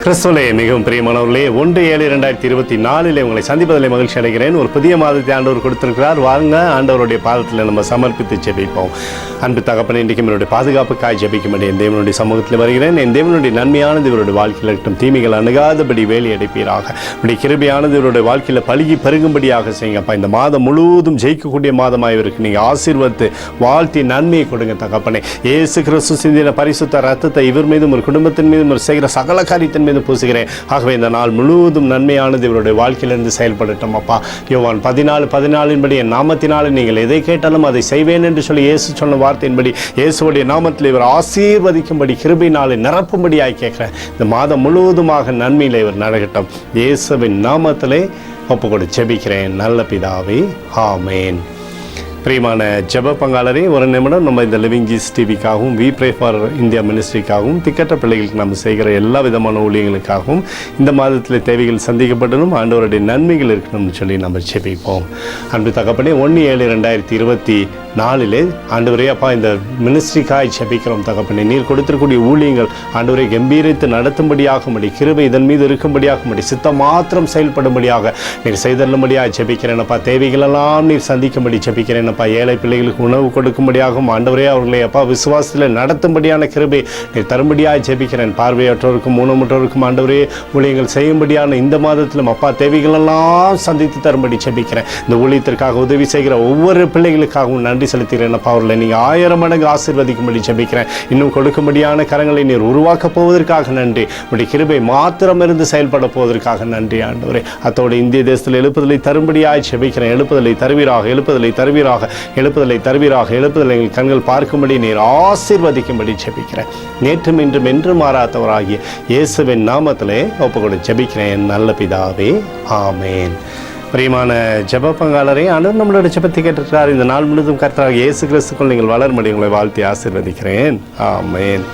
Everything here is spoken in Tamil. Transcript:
கிறிஸ்துவிலே மிகவும் பிரியமானவர்களே, 1/7/2024 உங்களை சந்திப்பதில் மகிழ்ச்சி அடைகிறேன். ஒரு புதிய மாதத்தை ஆண்டவர் கொடுத்திருக்கிறார். வாங்க ஆண்டவருடைய பாதத்தில் நம்ம சமர்ப்பித்து ஜெபிப்போம். அன்பு தகப்பனே, இன்றைக்கு என்னுடைய பாதுகாப்புக்காய் ஜெபிக்கும்படி என் தேவனுடைய சமூகத்தில் வருகிறேன். என் தேவனுடைய நன்மையானது இவருடைய வாழ்க்கையில் இருக்கட்டும். தீமைகள் அணுகாதபடி வேலி அடைப்பீராக. இப்படி கிருபையானது இவருடைய வாழ்க்கையில் பழுகி பெருகும்படியாக செய்யுங்கப்பா. இந்த மாதம் முழுவதும் ஜெயிக்கக்கூடிய மாதமாக இருக்கு. நீங்கள் ஆசீர்வதித்து வாழ்த்தி நன்மையை கொடுங்க தகப்பனே. இயேசு கிறிஸ்து சிந்தின பரிசுத்த ரத்தத்தை இவர் மீதும் ஒரு குடும்பத்தின் மீதும் ஒரு செய்கிற சகல காரியத்தின் மீது பூசுகிறேன். ஆகவே இந்த நாள் முழுவதும் நன்மையானது இவருடைய வாழ்க்கையிலிருந்து செயல்படட்டும் அப்பா. யோவான் 14:14 என் நாமத்தினாலே நீங்கள் எதை கேட்டாலும் அதை செய்வேன் என்று சொல்லி இயேசு சொன்ன வார்த்தையின்படி இயேசுடைய நாமத்தில் இவர் ஆசீர்வதிக்கும்படி கிருபையினாலே நிரப்பும்படியாய் கேட்கிறேன். இந்த மாதம் முழுவதுமாக நன்மையில் இவர் நடக்கட்டும். இயேசுவின் நாமத்திலே ஒப்புக்கொடு ஜெபிக்கிறேன் நல்ல பிதாவே, ஆமேன். பிரியமான ஜெப பங்காளரே, ஒரு நிமிடம் நம்ம இந்த லிவிங் ஜீசஸ் டிவிக்காகவும் வி ப்ரே ஃபார் இந்தியா மினிஸ்ட்ரிக்காகவும் திக்கற்ற பிள்ளைகளுக்கு நம்ம செய்கிற எல்லா விதமான ஊழியங்களுக்காகவும் இந்த மாதத்தில் தேவைகள் சந்திக்கப்படணும், ஆண்டவருடைய நன்மைகள் இருக்கணும்னு சொல்லி நம்ம ஜெபிப்போம். அன்பு தகப்பனே, 1/7/2024 ஆண்டவரே அப்பா, இந்த மினிஸ்ட்ரிக்காய் ஜெபிக்கிறோம் தகப்பனே. நீர் கொடுத்திருக்கூடிய ஊழியங்கள் ஆண்டவரை கம்பீரித்து நடத்தும்படியாக முடி கிருபை இதன் மீது இருக்கும்படியாக முடி சித்தம் மாத்திரம் செயல்படும்படியாக நீர் செய்தள்ளும்படியாக ஜெபிக்கிறேன் அப்பா. தேவைகளெல்லாம் நீர் சந்திக்கும்படி ஜெபிக்கிறேன் அப்பா. ஏழை பிள்ளைகளுக்கு உணவு கொடுக்கும்படியாகவும் ஆண்டவரே அவர்களை அப்பா விசுவாசத்தில் நடத்தும்படியான கிருபை நீர் தரும்படியாக ஜெபிக்கிறேன். பார்வையற்றோருக்கும் ஊனமுற்றோருக்கும் ஆண்டவரே ஊழியங்கள் செய்யும்படியான இந்த மாதத்திலும் அப்பா தேவைகளெல்லாம் சந்தித்து தரும்படி ஜெபிக்கிறேன். இந்த ஊழியத்திற்காக உதவி செய்கிற ஒவ்வொரு பிள்ளைகளுக்காகவும் நன்றி செலுத்துகிறேன் அப்பா. அவர்களை நீங்கள் 1000 மடங்கு ஆசீர்வதிக்கும்படி ஜெபிக்கிறேன். இன்னும் கொடுக்கும்படியான கரங்களை நீர் உருவாக்கப் போவதற்காக நன்றி. உடைய கிருபை மாத்திரம் இருந்து செயல்பட போவதற்காக நன்றி ஆண்டவரே. அத்தோடு இந்திய தேசத்தில் எழுப்புதலை தரும்படியாக ஜெபிக்கிறேன். எழுப்புதலை தருவீராக, எழுப்புதலை தருவீராக, எழுப்புதலை தருவீராக, எழுப்புதலை எங்கள் கண்கள் பார்க்கும்படி நீர் ஆசீர்வதிக்கும்படி ஜெபிக்கிறேன். நேற்றும் இன்றும் என்று மாறாதவராகிய இயேசுவின் நாமத்திலே ஒப்புக்கொடு ஜெபிக்கிறேன் நல்ல பிதாவே, ஆமேன். பிரியமான ஜெப பங்காளரே, ஆண்டவர் நம்மளோட ஜெபத்தை கேட்டிருக்கிறார். இந்த நாள் முழுவதும் கர்த்தராகிய இயேசு கிறிஸ்துக்குள் நீங்கள் வளரும்படி உங்களை வாழ்த்தி ஆசீர்வதிக்கிறேன், ஆமேன்.